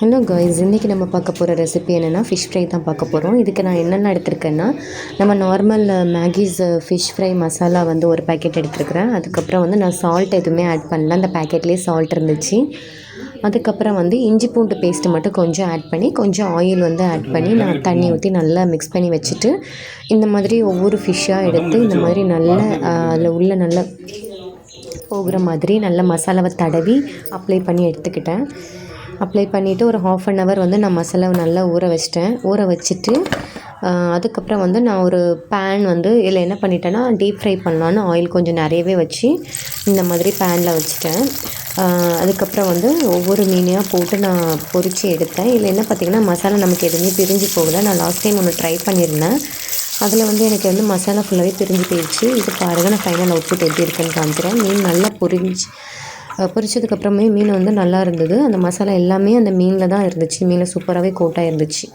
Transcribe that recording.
Hello guys, இன்றைக்கி நம்ம பார்க்க போகிற ரெசிபி என்னென்னா ஃபிஷ் ஃப்ரை தான் பார்க்க போகிறோம். இதுக்கு நான் என்னென்ன எடுத்திருக்கேன்னா, நம்ம normal Maggie's fish fry masala வந்து ஒரு பேக்கெட் எடுத்துருக்கிறேன். அதுக்கப்புறம் வந்து நான் சால்ட் எதுவுமே ஆட் பண்ணல, அந்த பேக்கெட்லேயே சால்ட் இருந்துச்சு. அதுக்கப்புறம் வந்து இஞ்சி பூண்டு பேஸ்ட்டு மட்டும் கொஞ்சம் ஆட் பண்ணி, கொஞ்சம் ஆயில் வந்து ஆட் பண்ணி நான் தண்ணி ஊற்றி நல்லா மிக்ஸ் பண்ணி வச்சுட்டு, இந்த மாதிரி ஒவ்வொரு ஃபிஷ்ஷாக எடுத்து இந்த மாதிரி நல்ல அதில் உள்ள நல்ல போகிற மாதிரி நல்ல மசாலாவை தடவி அப்ளை பண்ணி எடுத்துக்கிட்டேன். அப்ளை பண்ணிவிட்டு ஒரு ½ அன் ஹவர் வந்து நான் மசாலாவை நல்லா ஊற வச்சுட்டு அதுக்கப்புறம் வந்து நான் ஒரு பேன் வந்து இதில் என்ன பண்ணிட்டேன்னா, டீப் ஃப்ரை பண்ணலான்னு ஆயில் கொஞ்சம் நிறையவே வச்சு இந்த மாதிரி பேனில் வச்சுட்டேன். அதுக்கப்புறம் வந்து ஒவ்வொரு மீனையாக போட்டு நான் பொரித்து எடுத்தேன். இதில் என்ன பார்த்திங்கன்னா, மசாலா நமக்கு எதுவுமே பிரிஞ்சு போகலை. நான் லாஸ்ட் டைம் ஒன்று ட்ரை பண்ணியிருந்தேன். அதில் வந்து எனக்கு வந்து மசாலா ஃபுல்லாகவே பிரிஞ்சு போயிடுச்சு. இது பாருங்கள், நான் ஃபைனல் அவுட்புட் எப்படி இருக்குன்னு காமிக்கிறேன். மீன் நல்லா பொரிச்சதுக்கப்புறமே மீன் வந்து நல்லா இருந்தது. அந்த மசாலா எல்லாமே அந்த மீனில் தான் இருந்துச்சு. மீனில் சூப்பராகவே கோட்டாக இருந்துச்சு.